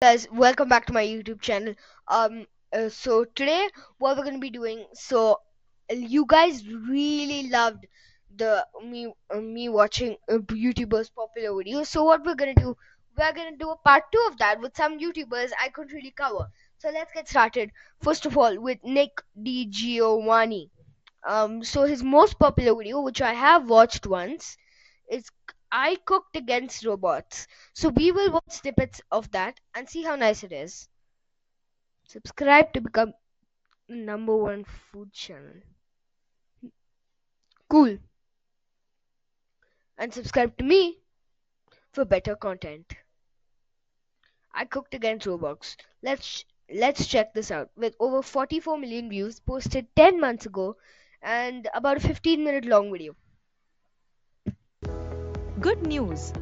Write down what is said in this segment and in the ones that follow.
Guys, welcome back to my YouTube channel. So today what we're gonna be doing. You guys really loved me watching YouTubers popular videos. So what we're gonna do a part two of that with some YouTubers I couldn't really cover. So let's get started. First of all, with Nick D Giovanni. So his most popular video, which I have watched once, is I cooked against robots. So we will watch snippets of that and see how nice it is. Subscribe to become #1 food channel. Cool. And subscribe to me for better content. I cooked against robots. Let's check this out. With over 44 million views, posted 10 months ago, and about a 15-minute long video. Good news.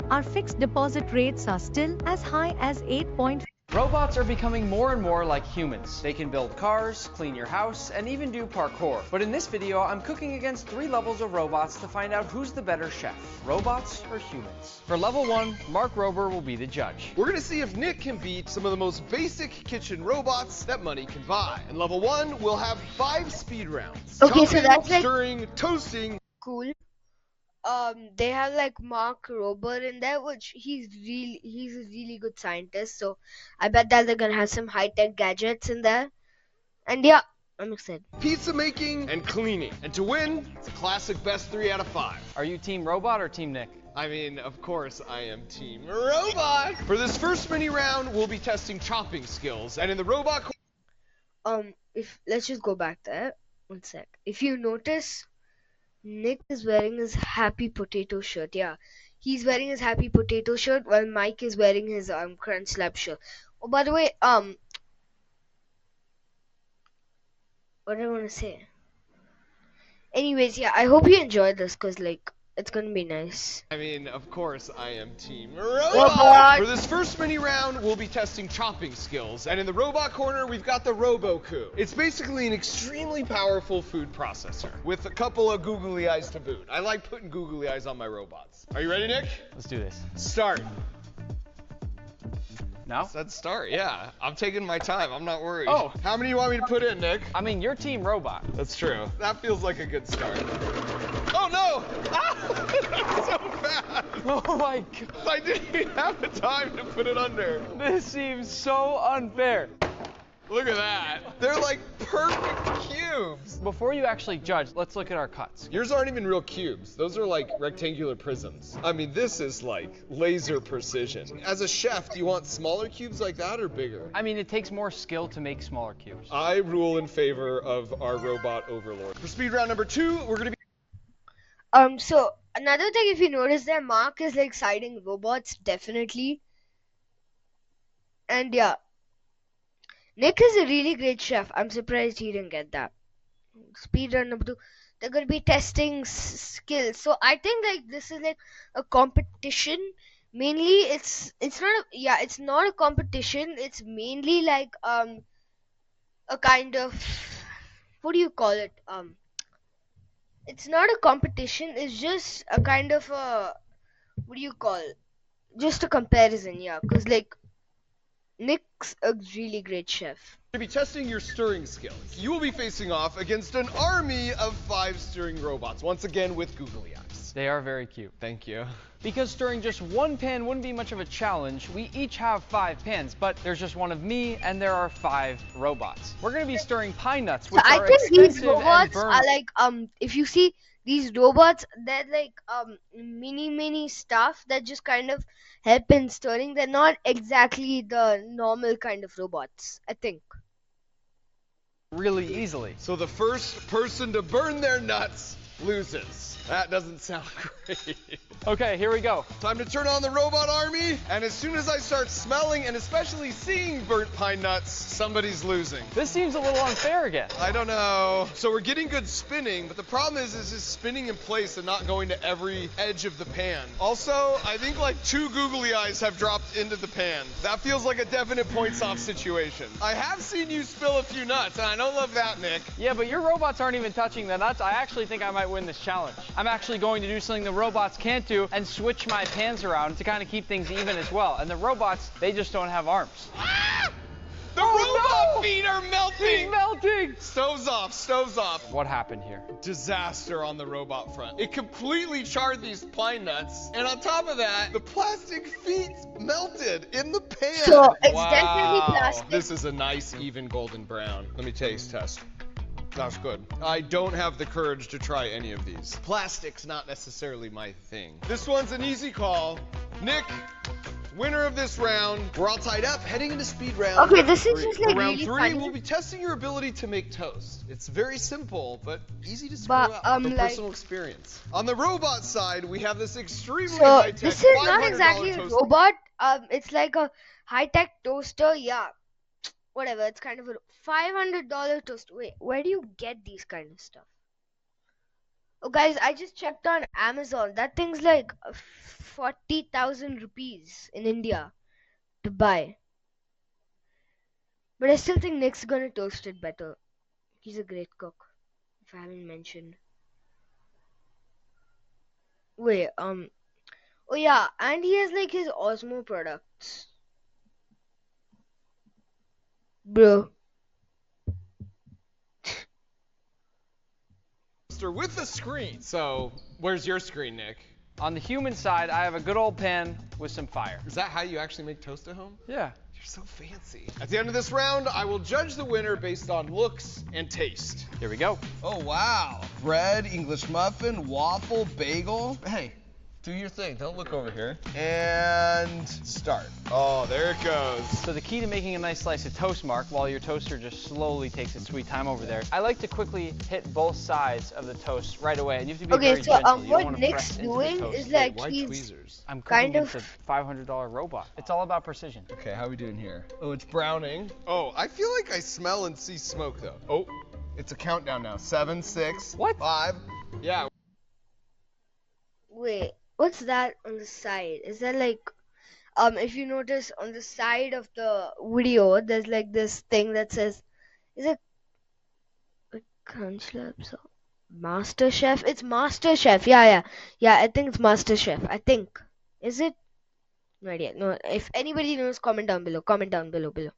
Our fixed deposit rates are still as high as 8.5%. Robots are becoming more and more like humans. They can build cars, clean your house, and even do parkour. But in this video, I'm cooking against 3 levels of robots to find out who's the better chef, robots or humans. For level 1, Mark Rober will be the judge. We're gonna see if Nick can beat some of the most basic kitchen robots that money can buy. In level 1, we'll have 5 speed rounds. Okay, so Chopping, that's like stirring, toasting. cool. They have like Mark Rober in there, which he's a really good scientist. So I bet that they're gonna have some high-tech gadgets in there. And yeah, I'm excited. Pizza making and cleaning. And to win, it's a classic best 3 out of 5. Are you Team Robot or Team Nick? I mean, of course, I am Team Robot. For this first mini round, we'll be testing chopping skills. And in the robot If let's just go back there. 1 sec. If you notice, Nick is wearing his happy potato shirt. Yeah, he's wearing his happy potato shirt while Mike is wearing his crunch slab shirt. Oh, by the way, what do I want to say? Anyways, yeah, I hope you enjoyed this, cause like it's gonna be nice. I mean, of course, I am Team Robot. Robot. For this first mini round, we'll be testing chopping skills. And in the robot corner, we've got the Roboku. It's basically an extremely powerful food processor with a couple of googly eyes to boot. I like putting googly eyes on my robots. Are you ready, Nick? Let's do this. Start. Now? Said start, yeah. I'm taking my time. I'm not worried. Oh. How many you want me to put in, Nick? I mean, you're Team Robot. That's true. That feels like a good start. Oh, no! Ah! That's so bad! Oh my god. I didn't even have the time to put it under. This seems so unfair. Look at that. They're like perfect cubes. Before you actually judge, let's look at our cuts. Yours aren't even real cubes. Those are like rectangular prisms. I mean, this is like laser precision. As a chef, do you want smaller cubes like that or bigger? I mean, it takes more skill to make smaller cubes. I rule in favor of our robot overlord. For speed round number 2, we're gonna be So another thing, if you notice there, Mark is like siding robots, definitely. And yeah, Nick is a really great chef. I'm surprised he didn't get that. Speedrun number 2. They're gonna be testing skills. So I think like this is like a competition. Mainly, it's not a competition. It's mainly like a kind of, what do you call it? It's not a competition. It's just a kind of a, what do you call it? Just a comparison, yeah. Cause like Nick's a really great chef. be testing your stirring skills. You will be facing off against an army of 5 stirring robots, once again with googly eyes. They are very cute. Thank you. Because stirring just one pan wouldn't be much of a challenge, we each have 5 pans, but there's just one of me and there are 5 robots. We're going to be stirring pine nuts, So which I are think these expensive and robots burn. are like if you see these robots, they're like mini stuff that just kind of help in stirring. They're not exactly the normal kind of robots, I think. really easily. So the first person to burn their nuts loses. That doesn't sound great. Okay, here we go. Time to turn on the robot army, and as soon as I start smelling and especially seeing burnt pine nuts, somebody's losing. This seems a little unfair again. I don't know. So we're getting good spinning, but the problem is just spinning in place and not going to every edge of the pan. Also, I think like 2 googly eyes have dropped into the pan. That feels like a definite points off situation. I have seen you spill a few nuts, and I don't love that, Nick. Yeah, but your robots aren't even touching the nuts. I actually think I might might win this challenge. I'm actually going to do something the robots can't do and switch my pans around to kind of keep things even as well. And the robots, they just don't have arms. The robot feet are melting! He's melting! Stoves off, stoves off. What happened here? Disaster on the robot front. It completely charred these pine nuts, and on top of that, the plastic feet melted in the pan. So it's definitely plastic. This is a nice, even golden brown. Let me taste test. That's good. I don't have the courage to try any of these. Plastic's not necessarily my thing. This one's an easy call. Nick, winner of this round. We're all tied up, heading into speed round. Okay, this is three. just like For round really three, funny. we'll be testing your ability to make toast. It's very simple, but easy to screw But, up from like- personal experience. On the robot side, we have this extremely So high-tech this is not $500 exactly a toaster. robot. It's like a high-tech toaster. Yeah, whatever. It's kind of a $500 toaster. Wait, where do you get these kind of stuff? Oh, guys, I just checked on Amazon. That thing's like 40,000 rupees in India to buy. But I still think Nick's gonna toast it better. He's a great cook, if I haven't mentioned. Wait, oh yeah, and he has like his Osmo products. Bro. With a screen. So, where's your screen, Nick? On the human side, I have a good old pan with some fire. Is that how you actually make toast at home? Yeah. You're so fancy. At the end of this round, I will judge the winner based on looks and taste. Here we go. Oh, wow. Bread, English muffin, waffle, bagel. Hey, do your thing. Don't look over here. And start. Oh, there it goes. So the key to making a nice slice of toast, Mark, while your toaster just slowly takes its sweet time over there, I like to quickly hit both sides of the toast right away, and you have to be Okay, very so gentle. You don't what wanna Nick's press into the doing toast. is like Why he's tweezers? I'm cooking kind against of- a $500 robot. It's all about precision. Okay, how are we doing here? Oh, it's browning. Oh, I feel like I smell and see smoke, though. Oh, it's a countdown now. 7, 6, What? 5. Yeah. Wait, what's that on the side? Is that like if you notice on the side of the video there's like this thing that says, is it Crunch Labs or Master Chef? It's Master Chef. Yeah, I think it's Master Chef. I think. Is it? No idea. No, if anybody knows, comment down below. Below.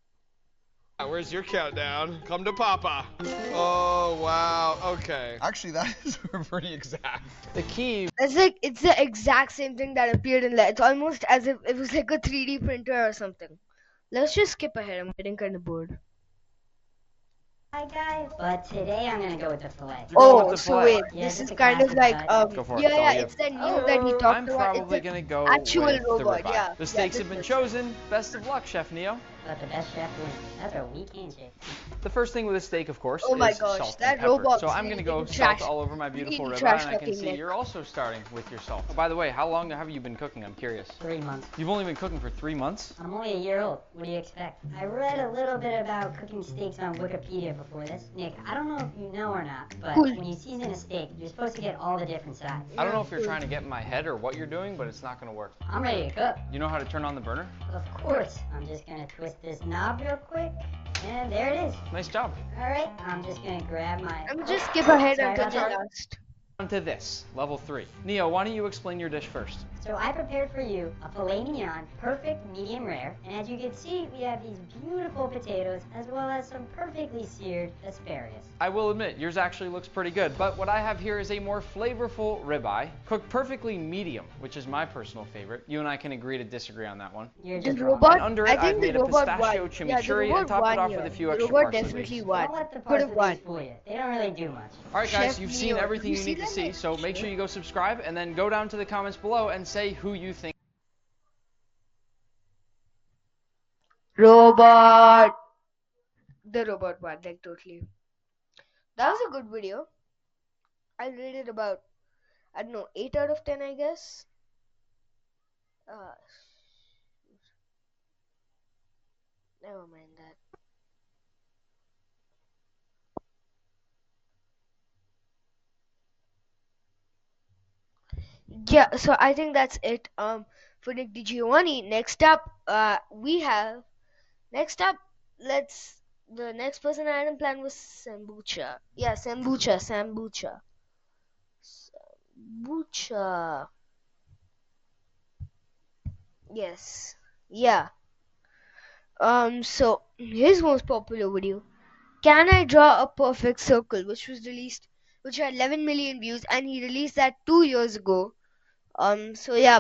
Where's your countdown? Come to Papa. Oh, wow. Okay. Actually, that is pretty exact. The key, It's the exact same thing that appeared in it's almost as if it was like a 3D printer or something. Let's just skip ahead. I'm getting kind of bored. Hi guys, but today I'm gonna go with the fillet. You're going with Oh, the so fillet. wait, Yeah, this just is a kind of classic like cut. Go for it, yeah, it's all yeah, you. it's that new that he talked I'm about. probably It's going to go actual with the robot, ribeye. yeah. The steaks Yeah, have been this chosen. Best of luck, Chef Neo. Let the best chef win. That's a weak handshake. The first thing with a steak, of course, Oh my is gosh, salt that and pepper. robot's So I'm going to go really salt trash- all over my beautiful really ribeye, trash and I can talking, see Nick. you're also starting with your salt. Oh, by the way, how long have you been cooking? I'm curious. 3 months. You've only been cooking for 3 months? I'm only a year old. What do you expect? I read a little bit about cooking steaks on Wikipedia before this. Nick, I don't know if you know or not, but Cool. when you season a steak, you're supposed to get all the different sides. I don't know if you're trying to get in my head or what you're doing, but it's not going to work. I'm ready to cook. You know how to turn on the burner? Of course. I'm just gonna twist this knob real quick, and there it is. Nice job. Alright, I'm just gonna grab my... I'm just skip ahead Sorry until about the that. last. On to this, level 3. Neo, why don't you explain your dish first? So I prepared for you a filet mignon, perfect medium rare, and as you can see, we have these beautiful potatoes as well as some perfectly seared asparagus. I will admit, yours actually looks pretty good, but what I have here is a more flavorful ribeye, cooked perfectly medium, which is my personal favorite. You and I can agree to disagree on that one. You're The just wrong. robot, And under it, I think I've the made a robot pistachio won. chimichurri Yeah, the and robot topped it won off here. with a few The extra robot parsley definitely leaves. won. Don't let the Could have parsley won. leaves fool you. They don't really do much. All right, guys, Chef you've seen Neo, everything you you see need to that see, next so make sure you go subscribe and then go down to the comments below and say who you think. Robot. The robot won, like totally. That was a good video. I'll rate it about, I don't know, 8 out of 10, I guess. Never mind that. Yeah, so I think that's it for Nick DiGiovanni. Next up, the next person I had in plan was Sambucha. Yeah, Sambucha. Bucha. Yes. Yeah. So his most popular video, Can I Draw a Perfect Circle, which had 11 million views, and he released that 2 years ago. So yeah,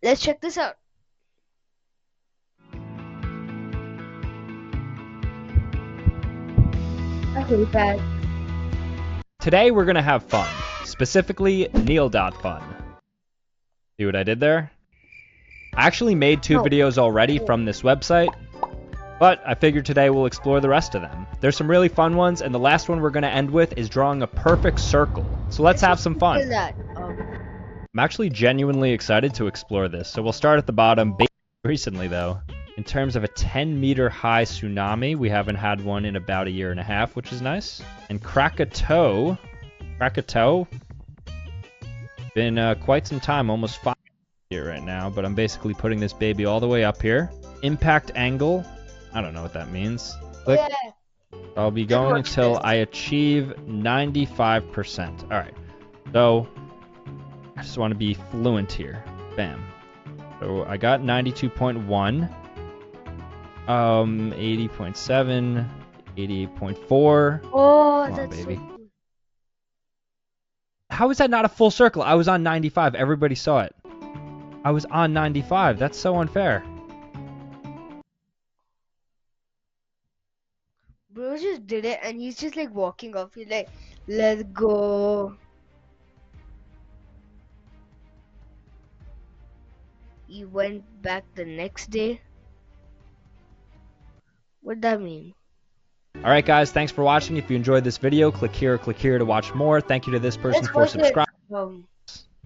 let's check this out. I hate that. Today we're gonna have fun, specifically Neil.fun. See what I did there? I actually made 2 No. videos already from this website, but I figured today we'll explore the rest of them. There's some really fun ones, and the last one we're gonna end with is drawing a perfect circle. So let's have some Look at fun. that. I'm actually genuinely excited to explore this, so we'll start at the bottom. Recently though, in terms of a 10-meter high tsunami, we haven't had one in about a year and a half, which is nice. And Krakatoa, been quite some time, almost 5 years right now, but I'm basically putting this baby all the way up here. Impact angle, I don't know what that means. Click. Yeah. I'll be going until I achieve 95%. All right, so I just want to be fluent here. Bam. So I got 92.1, 80.7, 88.4. Oh, Come on, that's baby. so cool. How is that not a full circle? I was on 95. Everybody saw it. I was on 95. That's so unfair. Bro just did it, and he's just like walking off. He's like, let's go. He went back the next day. What'd that mean? All right, guys. Thanks for watching. If you enjoyed this video, click here or click here to watch more. Thank you to this person Let's for watch it. subscribing.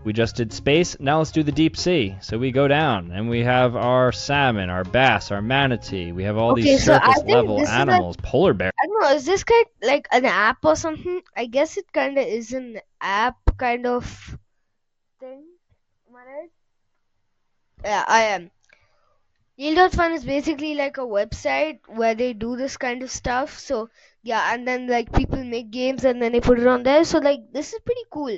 We just did space. Now let's do the deep sea. So we go down, and we have our salmon, our bass, our manatee. We have all Okay, these so I surface think level this is animals, polar bear. I don't know, is this kind like an app or something? I guess it kind of is an app kind of thing. Am I right? Yeah, I am. Yield.fun is basically like a website where they do this kind of stuff. So yeah, and then like people make games and then they put it on there. So like this is pretty cool.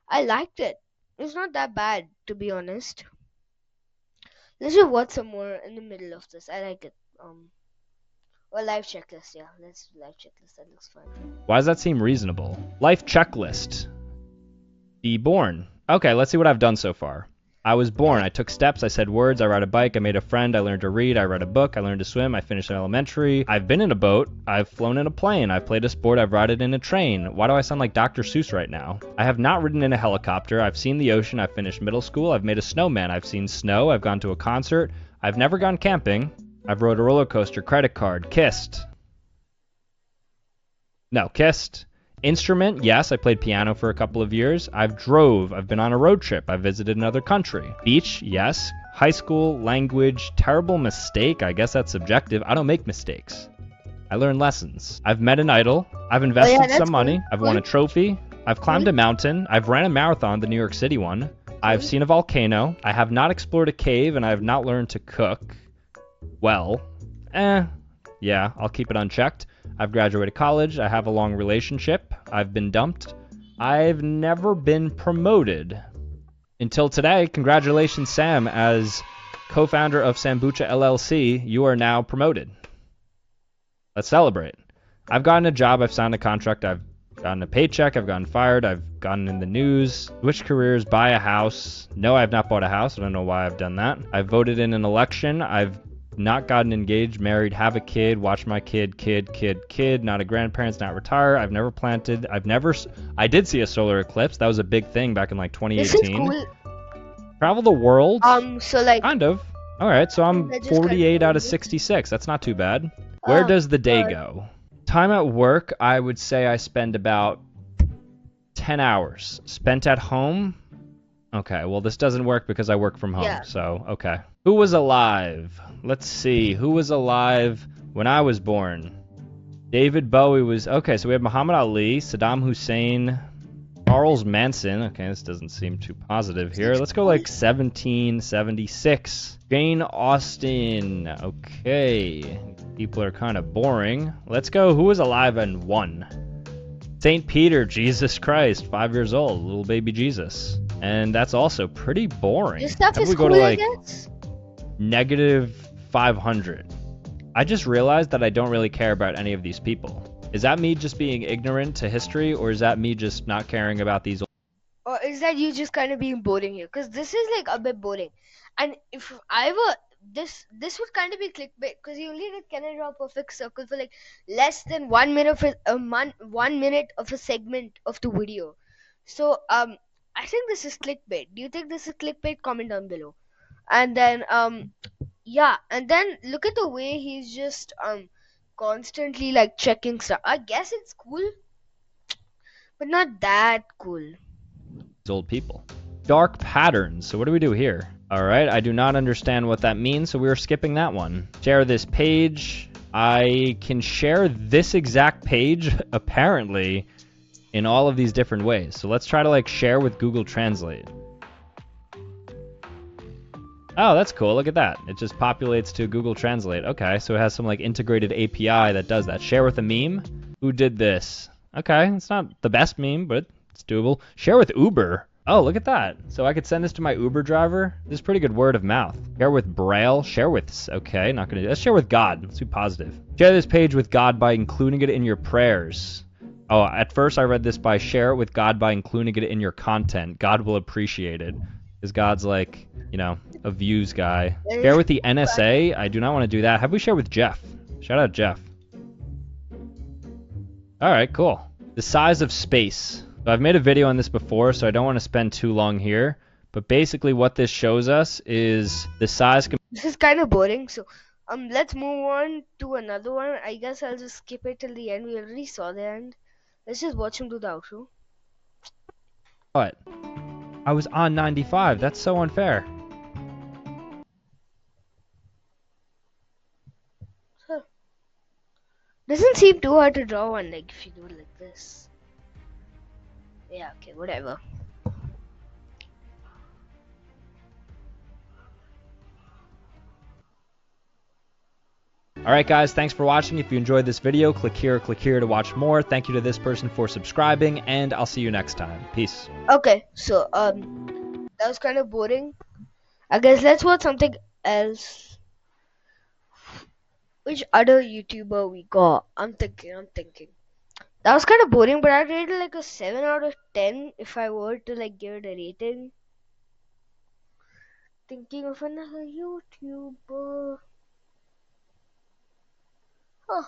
I liked it. It's not that bad, to be honest. Let's just watch some more in the middle of this. I like it. Or live checklist, yeah. Let's do live checklist. That looks fun. Why does that seem reasonable? Life checklist. Be born. Okay, let's see what I've done so far. I was born. I took steps. I said words. I ride a bike. I made a friend. I learned to read. I read a book. I learned to swim. I finished elementary. I've been in a boat. I've flown in a plane. I've played a sport. I've ridden in a train. Why do I sound like Dr. Seuss right now? I have not ridden in a helicopter. I've seen the ocean. I've finished middle school. I've made a snowman. I've seen snow. I've gone to a concert. I've never gone camping. I've rode a roller coaster. Credit card. Kissed. No, kissed. Instrument, yes, I played piano for a couple of years. I've drove, I've been on a road trip, I've visited another country. Beach, yes. High school, language, terrible mistake, I guess that's subjective. I don't make mistakes. I learn lessons. I've met an idol. I've invested that's some money. cool. I've won a trophy. I've climbed a mountain. I've ran a marathon, the New York City one. I've seen a volcano. I have not explored a cave, and I have not learned to cook. Well, yeah, I'll keep it unchecked. I've graduated college. I have a long relationship. I've been dumped. I've never been promoted. Until today, congratulations, Sam. As co-founder of Sambucha LLC, you are now promoted. Let's celebrate. I've gotten a job. I've signed a contract. I've gotten a paycheck. I've gotten fired. I've gotten in the news. Switch careers. Buy a house. No, I have not bought a house. I don't know why I've done that. I've voted in an election. I've not gotten engaged, married, have a kid, watch my kid, not a grandparents, not retire. I've never planted. I did see a solar eclipse. That was a big thing back in like This is 2018. cool. Travel the world. So like, Kind of. All right, so I'm That just kind of 48 out of crazy. 66. That's not too bad. Where Oh, does the day God. go? Time at work, I would say I spend about 10 hours. Spent at home? Okay, well, this doesn't work because I work from home, Yeah. so okay. Who was alive? Let's see. Who was alive when I was born? David Bowie was... Okay, so we have Muhammad Ali, Saddam Hussein, Charles Manson. Okay, this doesn't seem too positive here. Let's go like 1776. Jane Austen. Okay. People are kind of boring. Let's go. Who was alive and won? St. Peter, Jesus Christ, 5 years old, little baby Jesus. And that's also pretty boring. This stuff How is about we go cool, to I like guess. -500? I just realized that I don't really care about any of these people. Is that me just being ignorant to history, or is that me just not caring about these? Or is that you just kind of being boring here? Because this is like a bit boring. And if I were this would kind of be clickbait because you only did Can I Draw a Perfect Circle for like less than 1 minute of a month, 1 minute of a segment of the video. So I think this is clickbait. Do you think this is clickbait? Comment down below. And then yeah, and then look at the way he's just constantly like checking stuff. I guess it's cool, but not that cool. Old people. Dark patterns. So what do we do here? All right, I do not understand what that means, so we are skipping that one. Share this page. I can share this exact page, apparently, in all of these different ways. So let's try to like share with Google Translate. Oh, that's cool. Look at that. It just populates to Google Translate. Okay, so it has some like integrated API that does that. Share with a meme. Who did this? Okay, it's not the best meme, but it's doable. Share with Uber. Oh, look at that. So I could send this to my Uber driver. This is pretty good word of mouth. Share with Braille. Share with... Okay, not going to do... Let's share with God. Let's be positive. Share this page with God by including it in your prayers. Oh, at first I read this by share it with God by including it in your content. God will appreciate it. Because God's like, you know, a views guy. Share with the NSA. I do not want to do that. Have we share with Jeff? Shout out Jeff. All right, cool. The size of space. So I've made a video on this before, so I don't want to spend too long here. But basically what this shows us is the size... This is kind of boring, so let's move on to another one. I guess I'll just skip it till the end. We already saw the end. Let's just watch him do the outro. What? I was on 95. That's so unfair. Huh. Doesn't seem too hard to draw one, like if you do it like this. Yeah, okay, whatever. Alright guys, thanks for watching. If you enjoyed this video, click here to watch more. Thank you to this person for subscribing, and I'll see you next time. Peace. Okay, so that was kind of boring. I guess let's watch something else. Which other YouTuber we got? I'm thinking. That was kind of boring, but I'd rate it like a 7 out of 10 if I were to like give it a rating. Thinking of another YouTuber. Huh.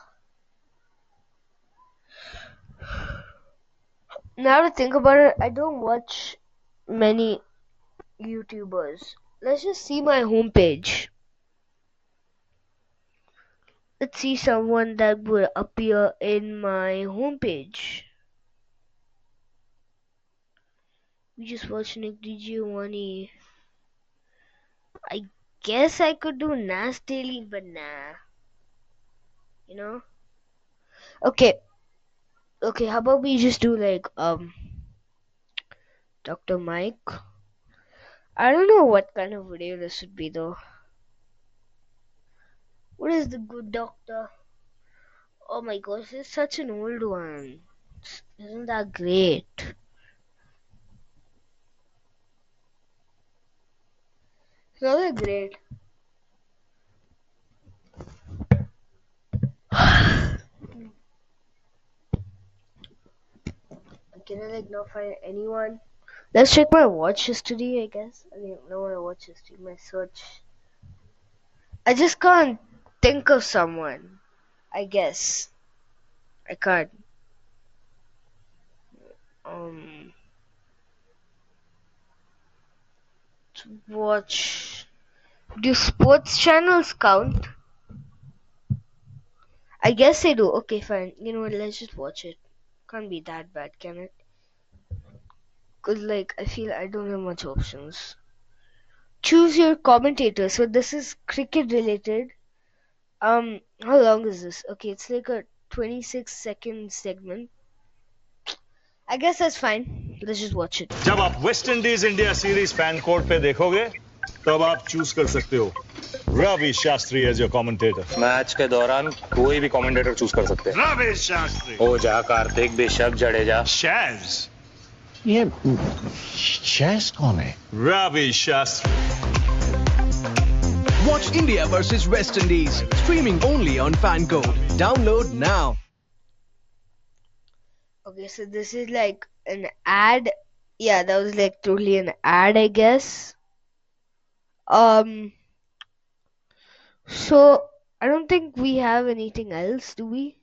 Now to think about it, I don't watch many YouTubers. Let's just see my homepage. Let's see someone that would appear in my homepage. We just watched Nick DG1E. I guess I could do Nas Daily, but nah. You know? Okay, how about we just do like Dr. Mike? I don't know what kind of video this would be though. What is the good doctor? Oh my gosh, it's such an old one. Isn't that great? It's not that great. Can I like not find anyone? Let's check my watch history, I guess. I don't know my watch history, my search. I just can't think of someone. I guess. I can't. To watch. Do sports channels count? I guess they do. Okay, fine. You know what? Let's just watch it. Can't be that bad, can it? Cause like I feel I don't have much options. Choose your commentator. So this is cricket related. How long is this? Okay, it's like a 26-second segment. I guess that's fine. Let's just watch it. जब आप West Indies India series FanCode पे देखोगे तब आप choose कर सकते हो Ravi Shastri as your commentator. Match के दौरान कोई भी कमेंटेटर चूज कर सकते हैं। रवि शास्त्री, ओझा, कार्तिक, बिशप, जडेजा, शैज। ये चेस कौन है? Ravi Shastri. Watch India versus West Indies, streaming only on Fango. Download now. Okay, so this is like an ad. Yeah, that was like totally an ad, I guess. So I don't think we have anything else, do we?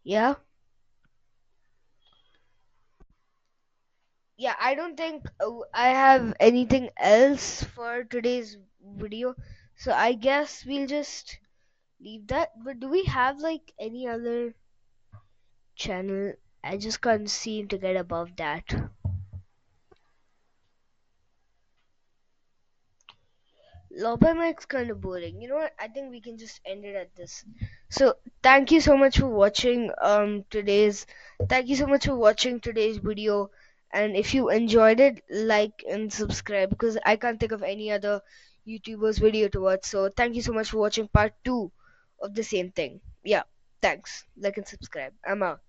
Yeah. Yeah, I don't think I have anything else for today's video. So I guess we'll just leave that. But do we have like any other channel? I just can't seem to get above that. Lobby Mike's kind of boring. You know what? I think we can just end it at this. So thank you so much for watching today's video. And if you enjoyed it, like and subscribe, because I can't think of any other YouTuber's video to watch. So thank you so much for watching part 2 of the same thing. Yeah, thanks. Like and subscribe. I'm out.